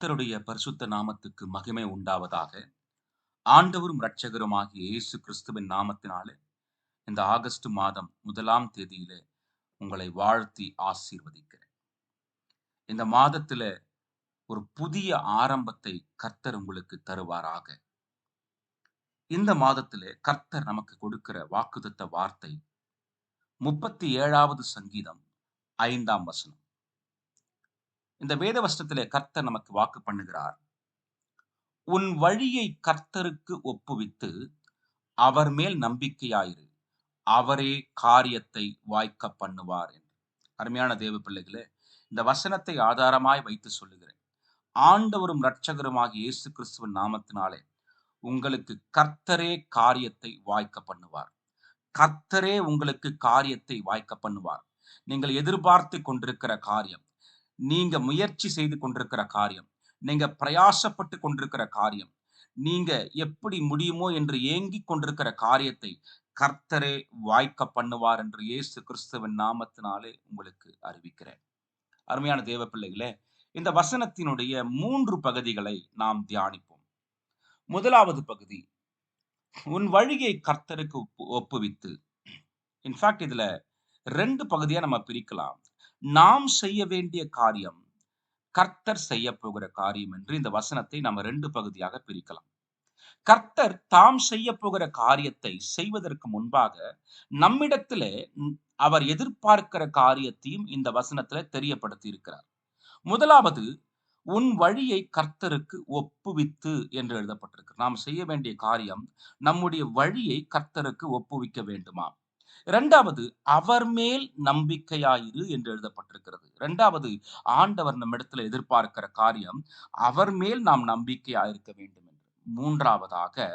கர்த்தருடைய பரிசுத்த நாமத்துக்கு மகிமை உண்டாவதாக. ஆண்டவரும் இரட்சகருமாகிய இயேசு கிறிஸ்துவின் நாமத்தினாலே இந்த ஆகஸ்ட் மாதம் 1 தேதியிலே உங்களை வாழ்த்தி ஆசீர்வதிக்கிறேன். இந்த மாதத்தில ஒரு புதிய ஆரம்பத்தை கர்த்தர் உங்களுக்கு தருவாராக. இந்த மாதத்திலே கர்த்தர் நமக்கு கொடுக்கிற வாக்குத்தத்த வார்த்தை 37வது சங்கீதம் 5ஆம் வசனம். இந்த வேத வசனத்திலே கர்த்தர் நமக்கு வாக்கு பண்ணுகிறார். உன் வழியை கர்த்தருக்கு ஒப்புவித்து அவர் மேல் நம்பிக்கையாயிரு, அவரே காரியத்தை வாய்க்க பண்ணுவார் என்று. அருமையான தேவ பிள்ளைகளே, இந்த வசனத்தை ஆதாரமாய் வைத்து சொல்லுகிறேன். ஆண்டவரும் இரட்சகருமாகிய இயேசு கிறிஸ்துவின் நாமத்தினாலே உங்களுக்கு கர்த்தரே காரியத்தை வாய்க்க பண்ணுவார். கர்த்தரே உங்களுக்கு காரியத்தை வாய்க்க பண்ணுவார். நீங்கள் எதிர்பார்த்து கொண்டிருக்கிற காரியம், நீங்க முயற்சி செய்து கொண்டிருக்கிற காரியம், நீங்க பிரயாசப்பட்டு கொண்டிருக்கிற காரியம், நீங்க எப்படி முடியுமோ என்று ஏங்கிக் கொண்டிருக்கிற காரியத்தை கர்த்தரே வாய்க்க பண்ணுவார் என்று இயேசு கிறிஸ்துவின் நாமத்தினாலே உங்களுக்கு அறிவிக்கிறேன். அருமையான தேவ பிள்ளைகளே, இந்த வசனத்தினுடைய 3 பகுதிகளை நாம் தியானிப்போம். முதலாவது பகுதி, உன் வழியை கர்த்தருக்கு ஒப்புவித்து. இன்ஃபேக்ட் இதுல 2 பகுதியா நம்ம பிரிக்கலாம். நாம் செய்ய வேண்டிய காரியம், கர்த்தர் செய்ய போகிற காரியம் என்று இந்த வசனத்தை நம்ம 2 பகுதியாக பிரிக்கலாம். கர்த்தர் தாம் செய்ய போகிற காரியத்தை செய்வதற்கு முன்பாக நம்மிடத்திலே அவர் எதிர்பார்க்கிற காரியத்தையும் இந்த வசனத்திலே தெரியப்படுத்தி இருக்கிறார். முதலாவது, உன் வழியை கர்த்தருக்கு ஒப்புவித்து என்று எழுதப்பட்டிருக்கு. நாம் செய்ய வேண்டிய காரியம், நம்முடைய வழியை கர்த்தருக்கு ஒப்புவிக்க வேண்டுமா? இரண்டாவது, அவர் மேல் நம்பிக்கையாயிரு என்று எழுதப்பட்டிருக்கிறது. இரண்டாவது, ஆண்டவர் நம்மிடத்தில் எதிர்பார்க்கிற காரியம், அவர் மேல் நாம் நம்பிக்கையாயிருக்க வேண்டும் என்று. மூன்றாவதாக,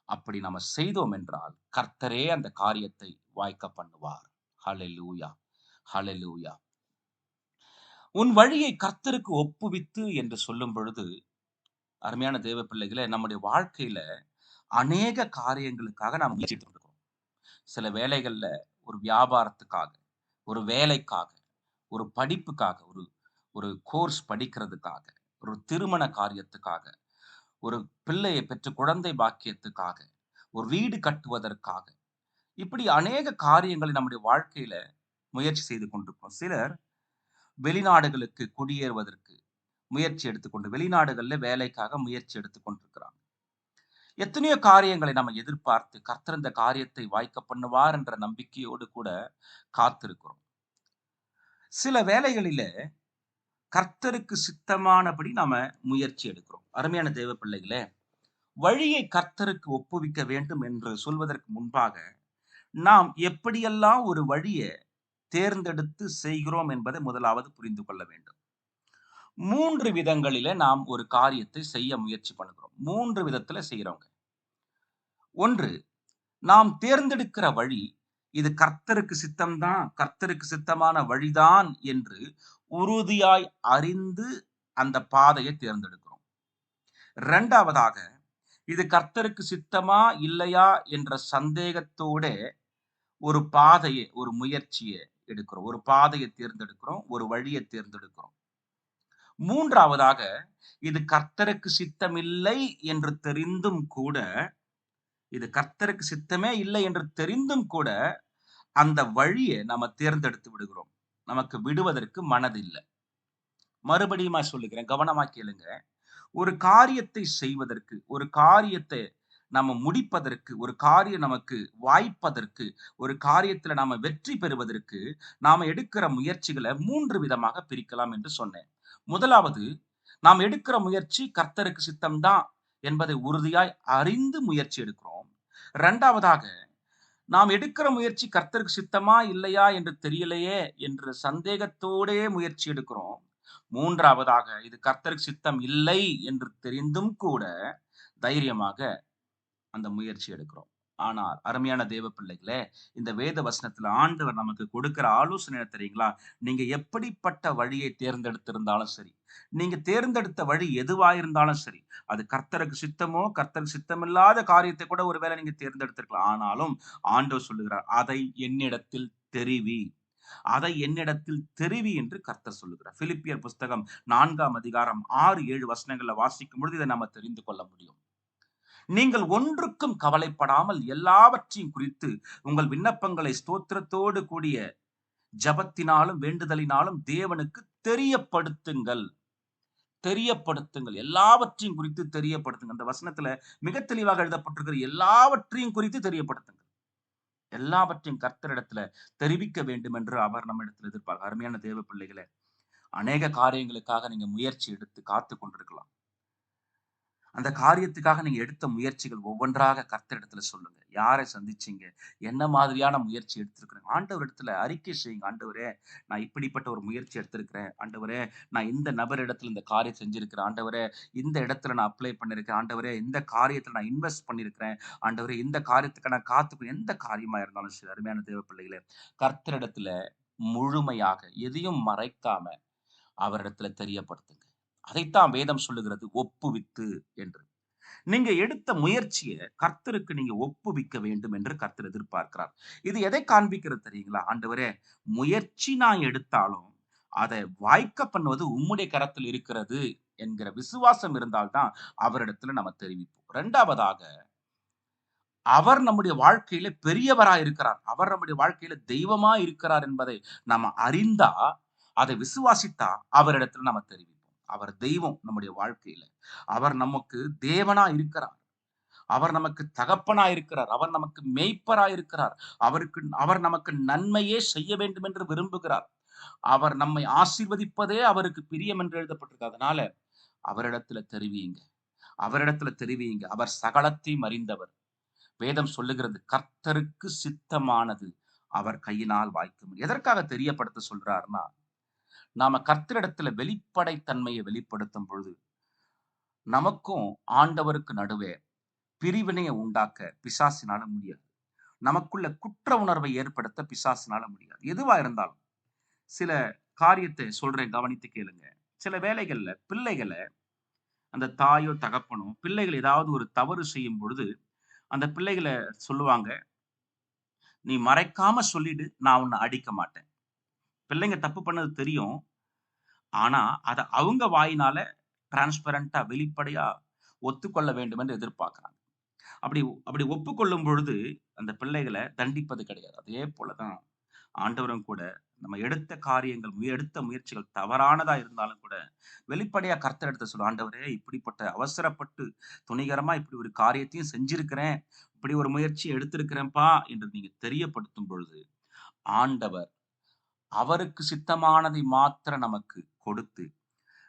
அப்படி நம்ம செய்தோம் என்றால் கர்த்தரே அந்த காரியத்தை வாய்க்க பண்ணுவார். ஹல்லேலூயா, ஹல்லேலூயா. உன் வழியை கர்த்தருக்கு ஒப்புவித்து என்று சொல்லும் பொழுது, அருமையான தேவ பிள்ளைகளே, நம்முடைய வாழ்க்கையில அநேக காரியங்களுக்காக நாம் முயற்சி எடுத்துக் கொண்டிருக்கிறோம். சில வேலைகள்ல ஒரு வியாபாரத்துக்காக, ஒரு வேலைக்காக, ஒரு படிப்புக்காக, ஒரு ஒரு கோர்ஸ் படிக்கிறதுக்காக, ஒரு திருமண காரியத்துக்காக, ஒரு பிள்ளையை பெற்று குழந்தை பாக்கியத்துக்காக, ஒரு வீடு கட்டுவதற்காக, இப்படி அநேக காரியங்களை நம்முடைய வாழ்க்கையில முயற்சி செய்து கொண்டிருக்கிறோம். சிலர் வெளிநாடுகளுக்கு குடியேறுவதற்கு முயற்சி எடுத்துக்கொண்டு வெளிநாடுகள்ல வேலைக்காக முயற்சி எடுத்துக் கொண்டிருக்கிறாங்க. எத்தனையோ காரியங்களை நம்ம எதிர்பார்த்து கர்த்தர் இந்த காரியத்தை வாய்க்க பண்ணுவார் என்ற நம்பிக்கையோடு கூட காத்திருக்கிறோம். சில வேலைகளில கர்த்தருக்கு சித்தமானபடி நாம முயற்சி எடுக்கிறோம். அருமையான தேவ பிள்ளைகளே, வழியை கர்த்தருக்கு ஒப்புவிக்க வேண்டும் என்று சொல்வதற்கு முன்பாக நாம் எப்படியெல்லாம் ஒரு வழியை தேர்ந்தெடுத்து செய்கிறோம் என்பதை முதலாவது புரிந்து கொள்ள வேண்டும். 3 விதங்களில நாம் ஒரு காரியத்தை செய்ய முயற்சி பண்ணுகிறோம். 3 விதத்துல செய்யறோங்க. 1, நாம் தேர்ந்தெடுக்கிற வழி, இது கர்த்தருக்கு சித்தம்தான், கர்த்தருக்கு சித்தமான வழிதான் என்று உறுதியாய் அறிந்து அந்த பாதையை தேர்ந்தெடுக்கிறோம். 2வதாக, இது கர்த்தருக்கு சித்தமா இல்லையா என்ற சந்தேகத்தோட ஒரு பாதையை, ஒரு முயற்சியை எடுக்கிறோம். ஒரு பாதையை தேர்ந்தெடுக்கிறோம், ஒரு வழியை தேர்ந்தெடுக்கிறோம். 3வதாக, இது கர்த்தருக்கு சித்தமில்லை என்று தெரிந்தும் கூட, இது கர்த்தருக்கு சித்தமே இல்லை என்று தெரிந்தும் கூட அந்த வழியை நம்ம தேர்ந்தெடுத்து விடுகிறோம். நமக்கு விடுவதற்கு மனதில்லை. மறுபடியும் சொல்லுகிறேன், கவனமா கேளுங்க. ஒரு காரியத்தை செய்வதற்கு, ஒரு காரியத்தை நம்ம முடிப்பதற்கு, ஒரு காரியம் நமக்கு வாய்ப்பதற்கு, ஒரு காரியத்துல நாம வெற்றி பெறுவதற்கு நாம எடுக்கிற முயற்சிகளை 3 விதமாக பிரிக்கலாம் என்று சொன்னேன். முதலாவது, நாம் எடுக்கிற முயற்சி கர்த்தருக்கு சித்தம்தான் என்பதை உறுதியாய் அறிந்து முயற்சி எடுக்கிறோம். 2வதாக, நாம் எடுக்கிற முயற்சி கர்த்தருக்கு சித்தமா இல்லையா என்று தெரியலையே என்ற சந்தேகத்தோடே முயற்சி எடுக்கிறோம். 3வதாக, இது கர்த்தருக்கு சித்தம் இல்லை என்று தெரிந்தும் கூட தைரியமாக அந்த முயற்சி எடுக்கிறோம். ஆனால் அருமையான தேவ பிள்ளைகளே, இந்த வேத வசனத்துல ஆண்டவர் நமக்கு கொடுக்கிற ஆலோசனை என்ன தெரியுங்களா? நீங்க எப்படிப்பட்ட வழியை தேர்ந்தெடுத்திருந்தாலும் சரி, நீங்க தேர்ந்தெடுத்த வழி எதுவாயிருந்தாலும் சரி, அது கர்த்தருக்கு சித்தமோ கர்த்தருக்கு சித்தமில்லாத காரியத்தை கூட ஒருவேளை நீங்க தேர்ந்தெடுத்திருக்கலாம். ஆனாலும் ஆண்டவர் சொல்லுகிறார், அதை என்னிடத்தில் தெரிவி, அதை என்னிடத்தில் தெரிவி என்று கர்த்தர் சொல்லுகிறார். பிலிப்பியர் புஸ்தகம் 4ஆம் அதிகாரம் 6, 7 வசனங்கள்ல வாசிக்கும் பொழுது இதை நம்ம தெரிந்து கொள்ள முடியும். நீங்கள் ஒன்றுக்கும் கவலைப்படாமல் எல்லாவற்றையும் குறித்து உங்கள் விண்ணப்பங்களை ஸ்தோத்திரத்தோடு கூடிய ஜபத்தினாலும் வேண்டுதலினாலும் தேவனுக்கு தெரியப்படுத்துங்கள். தெரியப்படுத்துங்கள். எல்லாவற்றையும் குறித்து தெரியப்படுத்துங்க. அந்த வசனத்துல மிக தெளிவாக எழுதப்பட்டிருக்கிற எல்லாவற்றையும் குறித்து தெரியப்படுத்துங்கள். எல்லாவற்றையும் கர்த்தரிடத்துல தெரிவிக்க வேண்டும் என்று அவர் நம்ம இடத்துல எதிர்பார்க்க. அருமையான தேவ பிள்ளைகளே, அநேக காரியங்களுக்காக நீங்க முயற்சி எடுத்து காத்து கொண்டிருக்கலாம். அந்த காரியத்துக்காக நீங்க எடுத்த முயற்சிகள் ஒவ்வொன்றாக கர்த்தரிடத்துல சொல்லுங்க. யாரை சந்திச்சீங்க? என்ன மாதிரியான முயற்சி எடுத்திருக்கிறீங்க? ஆண்டவர் இடத்துல அறிக்கை செய்யுங்க. ஆண்டவரே, நான் இப்படிப்பட்ட ஒரு முயற்சி எடுத்திருக்கிறேன். ஆண்டவரே, நான் இந்த நபர் இடத்துல இந்த காரியம் செஞ்சிருக்கிறேன். ஆண்டவரே, இந்த இடத்துல நான் அப்ளை பண்ணிருக்கேன். ஆண்டவரே, இந்த காரியத்துல நான் இன்வெஸ்ட் பண்ணிருக்கிறேன். ஆண்டவரே, இந்த காரியத்துக்கு நான் காத்துக்கும். எந்த காரியமா இருந்தாலும் சரி, அருமையான தேவ பிள்ளைகளே, கர்த்தரிடத்துல முழுமையாக எதையும் மறைக்காம அவரிடத்துல தெரியப்படுத்துங்க. அதைத்தான் வேதம் சொல்லுகிறது, ஒப்புவித்து என்று. நீங்க எடுத்த முயற்சியை கர்த்தருக்கு நீங்க ஒப்புவிக்க வேண்டும் என்று கர்த்தர் எதிர்பார்க்கிறார். இது எதை காண்பிக்கிறது தெரியுங்களா? ஆண்டவரே, முயற்சி நான் எடுத்தாலும் அதை வாய்க்க பண்ணுவது உம்முடைய கரத்தில் இருக்கிறது என்கிற விசுவாசம் இருந்தால்தான் அவரிடத்துல நம்ம தெரிவிப்போம். இரண்டாவதாக, அவர் நம்முடைய வாழ்க்கையில பெரியவராய் இருக்கிறார். அவர் நம்முடைய வாழ்க்கையில தெய்வமா இருக்கிறார் என்பதை நம்ம அறிந்தா, அதை விசுவாசித்தா அவரிடத்துல நம்ம தெரிவிப்போம். அவர் தெய்வம் நம்முடைய வாழ்க்கையில. அவர் நமக்கு தேவனா இருக்கிறார். அவர் நமக்கு தகப்பனா இருக்கிறார். அவர் நமக்கு மேய்ப்பரா இருக்கிறார். அவர் நமக்கு நன்மையே செய்ய வேண்டும் என்று விரும்புகிறார். அவர் நம்மை ஆசீர்வதிப்பதே அவருக்கு பிரியம் என்று எழுதப்பட்டிருக்கு. அதனால அவரிடத்துல தெரிவியுங்க. அவரிடத்துல தெரிவியுங்க. அவர் சகலத்தையும் அறிந்தவர். வேதம் சொல்லுகிறது, கர்த்தருக்கு சித்தமானது அவர் கையினால் வாய்க்கும். எதற்காக தெரியப்படுத்த சொல்றாருன்னா, நாம கர்த்தரிடத்துல வெளிப்படைத்தன்மையை வெளிப்படுத்தும் பொழுது நமக்கும் ஆண்டவருக்கு நடுவே பிரிவினையை உண்டாக்க பிசாசினால முடியாது. நமக்குள்ள குற்ற உணர்வை ஏற்படுத்த பிசாசினால முடியாது. எதுவா இருந்தாலும் சில காரியத்தை சொல்றேன், கவனித்து கேளுங்க. சில வேளைகள்ல பிள்ளைகளை, அந்த தாயோ தகப்பனோ பிள்ளைகள் ஏதாவது ஒரு தவறு செய்யும் பொழுது அந்த பிள்ளைகளை சொல்லுவாங்க, நீ மறைக்காம சொல்லிடு, நான் உன்னை அடிக்க மாட்டேன். பிள்ளைங்க தப்பு பண்ணது தெரியும். ஆனா அத அவங்க வாயினால டிரான்ஸ்பரண்டா வெளிப்படையா ஒத்துக்கொள்ள வேண்டும் என்று எதிர்பார்க்கிறாங்க. அப்படி அப்படி ஒப்புக்கொள்ளும் பொழுது அந்த பிள்ளைகளை தண்டிப்பது கிடையாது. அதே போலதான் ஆண்டவரும் கூட நம்ம எடுத்த காரியங்கள், எடுத்த முயற்சிகள் தவறானதா இருந்தாலும் கூட வெளிப்படையா கர்த்தரிடத்துல சொல்லும், ஆண்டவரே, இப்படிப்பட்ட அவசரப்பட்டு துணிகரமா இப்படி ஒரு காரியத்தையும் செஞ்சிருக்கிறேன், இப்படி ஒரு முயற்சி எடுத்திருக்கிறேன்ப்பா என்று நீங்க தெரியப்படுத்தும் பொழுது ஆண்டவர் அவருக்கு சித்தமானதை மாத்திரம் நமக்கு கொடுத்து,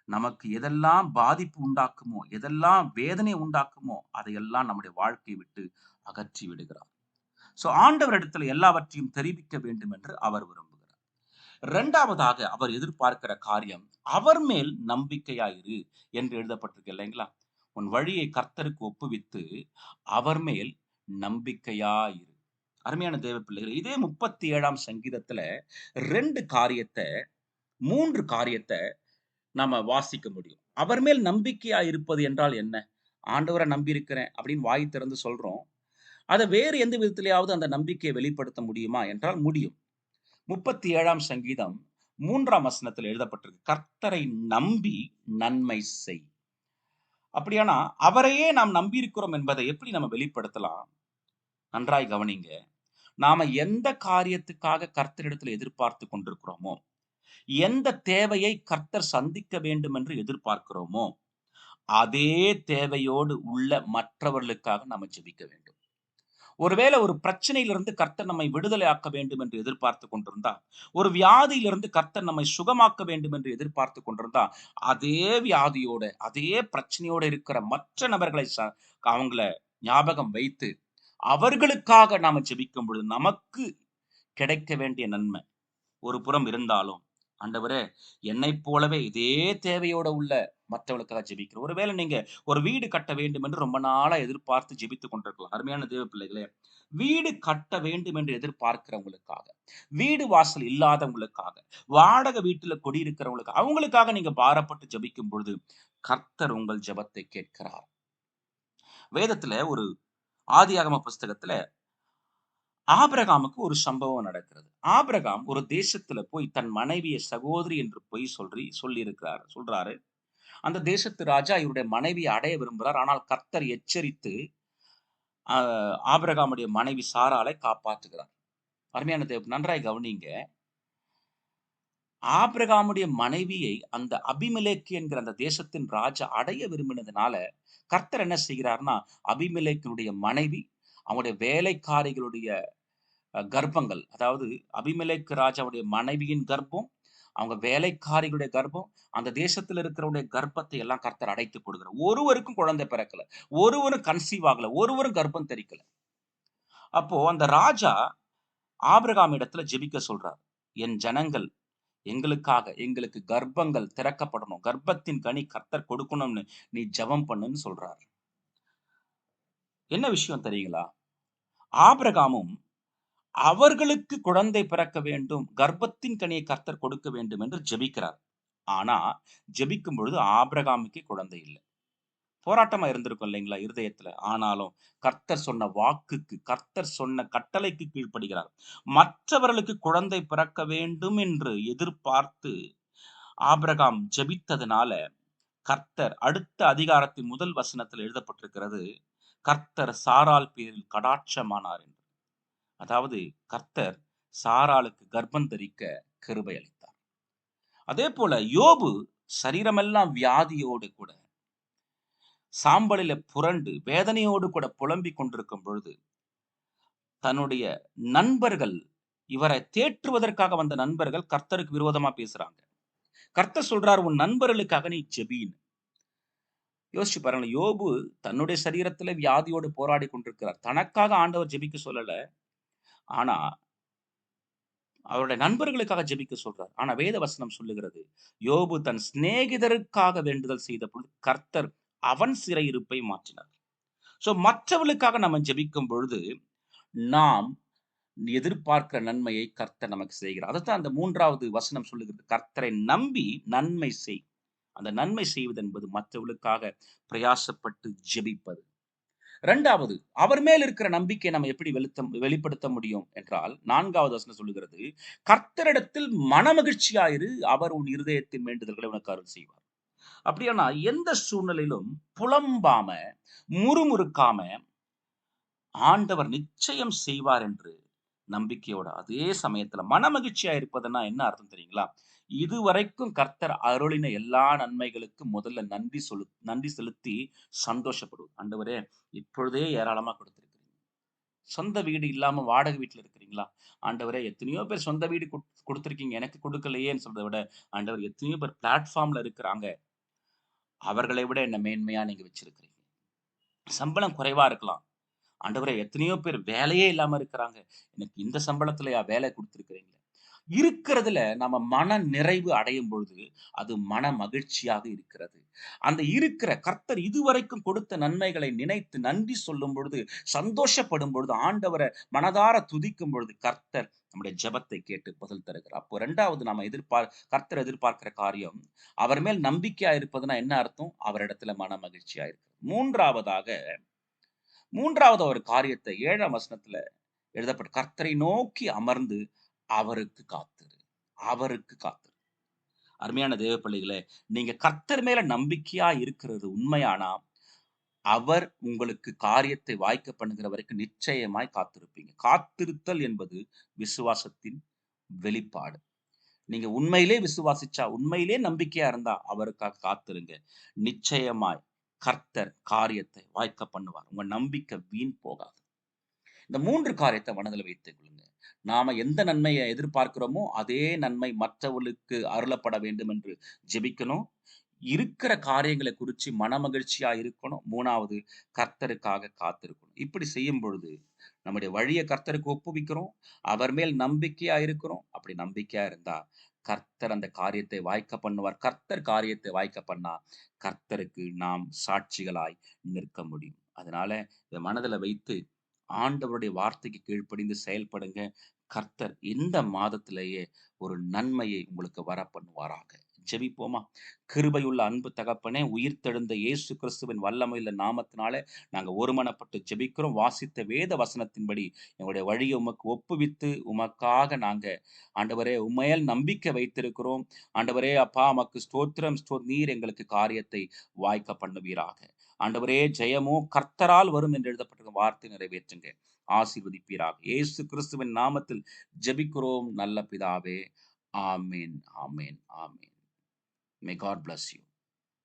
நமக்கு எதெல்லாம் பாதிப்பு உண்டாக்குமோ, எதெல்லாம் வேதனை உண்டாக்குமோ அதையெல்லாம் நம்முடைய வாழ்க்கையை விட்டு அகற்றி விடுகிறார். சோ ஆண்டவர் இடத்துல எல்லாவற்றையும் தெரிவிக்க வேண்டும் என்று அவர் விரும்புகிறார். இரண்டாவதாக அவர் எதிர்பார்க்கிற காரியம், அவர் மேல் நம்பிக்கையாயிரு என்று எழுதப்பட்டிருக்கு இல்லைங்களா? உன் வழியை கர்த்தருக்கு ஒப்புவித்து அவர் மேல் நம்பிக்கையாயிரு. அருமையான தேவ பிள்ளைகள், இதே 37ஆம் சங்கீதத்துல 2 காரியத்தை 3 காரியத்தை நாம வாசிக்க முடியும். அவர் மேல் நம்பிக்கையா இருப்பது என்றால் என்ன? ஆண்டவரை நம்பி இருக்கிறேன் அப்படின்னு வாய் திறந்து சொல்றோம். அதை வேறு எந்த விதத்திலேயாவது அந்த நம்பிக்கையை வெளிப்படுத்த முடியுமா என்றால் முடியும். 37ஆம் சங்கீதம் 3ஆம் வசனத்தில் எழுதப்பட்டிருக்கு, கர்த்தரை நம்பி நன்மை செய். அப்படியானா அவரையே நாம் நம்பி இருக்கிறோம் என்பதை எப்படி நம்ம வெளிப்படுத்தலாம்? நன்றாய் கவனிங்க. நாம எந்த காரியத்துக்காக கர்த்தரிடத்தில் எதிர்பார்த்து கொண்டிருக்கிறோமோ, எந்த தேவையை கர்த்தர் சந்திக்க வேண்டும் என்று எதிர்பார்க்கிறோமோ, அதே தேவையோடு உள்ள மற்றவர்களுக்காக நாம ஜெபிக்க வேண்டும். ஒருவேளை ஒரு பிரச்சனையிலிருந்து கர்த்தர் நம்மை விடுதலை ஆக்க வேண்டும் என்று எதிர்பார்த்து கொண்டிருந்தா, ஒரு வியாதியிலிருந்து கர்த்தர் நம்மை சுகமாக்க வேண்டும் என்று எதிர்பார்த்து கொண்டிருந்தா, அதே வியாதியோட அதே பிரச்சனையோட இருக்கிற மற்ற நபர்களை அவங்கள ஞாபகம் வைத்து அவர்களுக்காக நாம ஜெபிக்கும் பொழுது நமக்கு கிடைக்க வேண்டிய நன்மை ஒரு புறம் இருந்தாலும், ஆண்டவரே, என்னைப் போலவே இதே தேவையோட உள்ள மற்றவர்களுக்காக ஜெபிக்கிறோம். ஒருவேளை நீங்க ஒரு வீடு கட்ட வேண்டும் என்று ரொம்ப நாளா எதிர்பார்த்து ஜெபித்துக் கொண்டிருக்கலாம். அருமையான தேவ பிள்ளைகளே, வீடு கட்ட வேண்டும் என்று எதிர்பார்க்கிறவங்களுக்காக, வீடு வாசல் இல்லாதவங்களுக்காக, வாடகை வீட்டுல குடியிருக்கிறவங்களுக்கு, அவங்களுக்காக நீங்க பாரப்பட்டு ஜெபிக்கும் பொழுது கர்த்தர் உங்கள் ஜெபத்தை கேட்கிறார். வேதத்துல ஒரு ஆதியாகம புஸ்தகத்துல ஆபிரகாமுக்கு ஒரு சம்பவம் நடக்கிறது. ஆபிரகாம் ஒரு தேசத்துல போய் தன் மனைவியை சகோதரி என்று போய் சொல்றாரு. அந்த தேசத்து ராஜா இவருடைய மனைவியை அடைய விரும்புகிறார். ஆனால் கர்த்தர் எச்சரித்து ஆபிரகாமுடைய மனைவி சாராளை காப்பாற்றுகிறார். அருமையான தேவ நன்றாய் கவனிங்க. ஆபிரகாமுடைய மனைவியை அந்த அபிமெலேக்கு என்கிற அந்த தேசத்தின் ராஜா அடைய விரும்பினதுனால கர்த்தர் என்ன செய்கிறார்னா, அபிமெலேக்கினுடைய மனைவி அவனுடைய வேலைக்காரிகளுடைய கர்ப்பங்கள், அதாவது அபிமெலேக்கு ராஜாவுடைய மனைவியின் கர்ப்பம், அவங்க வேலைக்காரிகளுடைய கர்ப்பம், அந்த தேசத்தில் இருக்கிறவருடைய கர்ப்பத்தை எல்லாம் கர்த்தர் அடைத்து போடுகிறார். ஒருவருக்கும் குழந்தை பிறக்கல, ஒருவரும் கன்சீவ் ஆகல, ஒருவரும் கர்ப்பம் தெரிக்கல. அப்போ அந்த ராஜா ஆபிரகாம் இடத்துல ஜெபிக்க சொல்றார். என் ஜனங்கள் எங்களுக்கு கர்ப்பங்கள் திறக்கப்படணும், கர்ப்பத்தின் கனி கர்த்தர் கொடுக்கணும்னு நீ ஜெபம் பண்ணுன்னு சொல்றார். என்ன விஷயம் தெரியுங்களா? ஆபிரகாமும் அவர்களுக்கு குழந்தை பிறக்க வேண்டும், கர்ப்பத்தின் கனியை கர்த்தர் கொடுக்க வேண்டும் என்று ஜெபிக்கிறார். ஆனா ஜெபிக்கும் பொழுது ஆபிரகாமுக்கு குழந்தை இல்லை. போராட்டமா இருந்திருக்கும் இல்லைங்களா இருதயத்துல. ஆனாலும் கர்த்தர் சொன்ன வாக்குக்கு, கர்த்தர் சொன்ன கட்டளைக்கு கீழ்ப்படுகிறார். மற்றவர்களுக்கு குழந்தை பிறக்க வேண்டும் என்று எதிர்பார்த்து ஆபிரகாம் ஜெபித்ததுனால கர்த்தர் அடுத்த அதிகாரத்தின் முதல் வசனத்தில் எழுதப்பட்டிருக்கிறது, கர்த்தர் சாராள் பேரில் கடாட்சமானார் என்று. அதாவது கர்த்தர் சாராளுக்கு கர்ப்பம் தரிக்க கிருபை அளித்தார். அதே போல யோபு சரீரமெல்லாம் வியாதியோடு கூட, சாம்பலில புரண்டு வேதனையோடு கூட புலம்பிக் கொண்டிருக்கும் பொழுது தன்னுடைய நண்பர்கள், இவரை தேற்றுவதற்காக வந்த நண்பர்கள் கர்த்தருக்கு விரோதமா பேசுறாங்க. கர்த்தர் சொல்றார், உன் நண்பர்களுக்காக நீ ஜெபின்னு. யோசிச்சு பாருங்க, யோபு தன்னுடைய சரீரத்துல வியாதியோடு போராடி கொண்டிருக்கிறார். தனக்காக ஆண்டவர் ஜெபிக்க சொல்லல, ஆனா அவருடைய நண்பர்களுக்காக ஜெபிக்க சொல்றார். ஆனா வேத வசனம் சொல்லுகிறது, யோபு தன் சிநேகிதருக்காக வேண்டுதல் செய்த பொழுது கர்த்தர் அவன் சிறையிருப்பை மாற்றினார். சோ மற்றவர்களுக்காக நம்ம ஜெபிக்கும் பொழுது நாம் எதிர்பார்க்கிற நன்மையை கர்த்தர் நமக்கு செய்கிறார். அதைத்தான் அந்த 3வது வசனம் சொல்லுகிறது, கர்த்தரை நம்பி நன்மை செய். அந்த நன்மை செய்வது என்பது மற்றவர்களுக்காக பிரயாசப்பட்டு ஜெபிப்பது. 2வது, அவர் மேல் இருக்கிற நம்பிக்கையை நம்ம எப்படி வெளிப்படுத்த முடியும் என்றால், 4வது வசனம் சொல்லுகிறது, கர்த்தரிடத்தில் மனமகிழ்ச்சியாயிரு, அவர் உன் இருதயத்தின் வேண்டுதல்களை உனக்கு அருள் செய்வார். அப்படியானா எந்த சூழ்நிலையிலும் புலம்பாம, முறுமுறுக்காம ஆண்டவர் நிச்சயம் செய்வார் என்று நம்பிக்கையோட, அதே சமயத்துல மனமகிழ்ச்சியா இருப்பதுன்னா என்ன அர்த்தம் தெரியுங்களா? இதுவரைக்கும் கர்த்தர் அருளின எல்லா நன்மைகளுக்கும் முதல்ல நன்றி செலுத்தி சந்தோஷப்படுவோம். ஆண்டவரே, இப்பொழுதே ஏராளமா கொடுத்திருக்கிறீங்க. சொந்த வீடு இல்லாம வாடகை வீட்டுல இருக்கிறீங்களா? ஆண்டவரே, எத்தனையோ பேர் சொந்த வீடு கொடுத்திருக்கீங்க, எனக்கு கொடுக்கலையேன்னு சொல்றதை விட, ஆண்டவர் எத்தனையோ பேர் பிளாட்ஃபார்ம்ல இருக்கிறாங்க, அவர்களை விட என்ன மேன்மையா நீங்க வச்சிருக்கிறீங்க. சம்பளம் குறைவா இருக்கலாம், ஆண்டவரே எத்தனையோ பேர் வேலையே இல்லாம இருக்கிறாங்க, எனக்கு இந்த சம்பளத்திலயா வேலை கொடுத்திருக்கிறீங்க. இருக்கிறதுல நம்ம மன நிறைவு அடையும் பொழுது அது மன மகிழ்ச்சியாக இருக்கிறது. அந்த இருக்கிற கர்த்தர் இதுவரைக்கும் கொடுத்த நன்மைகளை நினைத்து நன்றி சொல்லும் பொழுது, சந்தோஷப்படும் பொழுது, ஆண்டவரை மனதார துதிக்கும் பொழுது கர்த்தர் நம்முடைய ஜெபத்தை கேட்டு பதில் தருகிறார். அப்போ 2வது நாம கர்த்தர் எதிர்பார்க்கிற காரியம், அவர் மேல் நம்பிக்கையா இருப்பதுன்னா என்ன அர்த்தம்? அவரிடத்துல மன மகிழ்ச்சியா இருக்கு. மூன்றாவது ஒரு காரியத்தை 7ஆம் வசனத்துல எழுதப்பட்ட, கர்த்தரை நோக்கி அமர்ந்து அவருக்கு காத்திரு. அருமையான தேவ பிள்ளைகளே, நீங்க கர்த்தர் மேல நம்பிக்கையா இருக்கிறது உண்மையானா, அவர் உங்களுக்கு காரியத்தை வாய்க்க பண்ணுகிற வரைக்கும் நிச்சயமாய் காத்திருப்பீங்க. காத்திருத்தல் என்பது விசுவாசத்தின் வெளிப்பாடு. நீங்க உண்மையிலே விசுவாசிச்சா, உண்மையிலே நம்பிக்கையா இருந்தா அவருக்காக காத்திருங்க. நிச்சயமாய் கர்த்தர் காரியத்தை வாய்க்க பண்ணுவார். உங்க நம்பிக்கை வீண் போகாது. இந்த 3 காரியத்தை மனதில் வைத்துக் கொள்ளுங்க. நாம எந்த நன்மையை எதிர்பார்க்கிறோமோ அதே நன்மை மற்றவர்களுக்கு அருளப்பட வேண்டும் என்று ஜெபிக்கணும். இருக்கிற காரியங்களை குறித்து மனமகிழ்ச்சியா இருக்கணும். 3வது, கர்த்தருக்காக காத்திருக்கணும். இப்படி செய்யும் பொழுது நம்முடைய வழியை கர்த்தருக்கு ஒப்புவிக்கிறோம், அவர் மேல் நம்பிக்கையா இருக்கிறோம். அப்படி நம்பிக்கையா இருந்தா கர்த்தர் அந்த காரியத்தை வாய்க்க பண்ணுவார். கர்த்தர் காரியத்தை வாய்க்க பண்ணா கர்த்தருக்கு நாம் சாட்சிகளாய் நிற்க முடியும். அதனால இதை மனதில் வைத்து ஆண்டவருடைய வார்த்தைக்கு கீழ்ப்படிந்து செயல்படுங்க. கர்த்தர் இந்த மாதத்திலேயே ஒரு நன்மையை உங்களுக்கு வர பண்ணுவாராக. ஜெபிப்போமா? கிருபையுள்ள அன்பு தகப்பனே, உயிர்த்தெழுந்த இயேசு கிறிஸ்துவின் வல்லமையுள்ள நாமத்தினாலே நாங்க ஒருமனப்பட்டு ஜெபிக்கிறோம். வாசித்த வேத வசனத்தின்படி எங்களுடைய வழியை உமக்கு ஒப்புவித்து, உமக்காக நாங்க ஆண்டவரே உம்மேல் நம்பிக்கை வைத்திருக்கிறோம். ஆண்டவரே அப்பா உமக்கு ஸ்தோத்திரம், நீர் எங்களுக்கு காரியத்தை வாய்க்க பண்ணுவீராக. ஆண்டவரே ஜெயமோ கர்த்தரால் வரும் என்று எழுதப்பட்டிருக்கிற வார்த்தை நிறைவேற்றுங்க. ஆசீர்வதிப்பீராக. இயேசு கிறிஸ்துவின் நாமத்தில் ஜெபிக்கிறோம் நல்ல பிதாவே. ஆமென், ஆமென், ஆமென். May God bless you.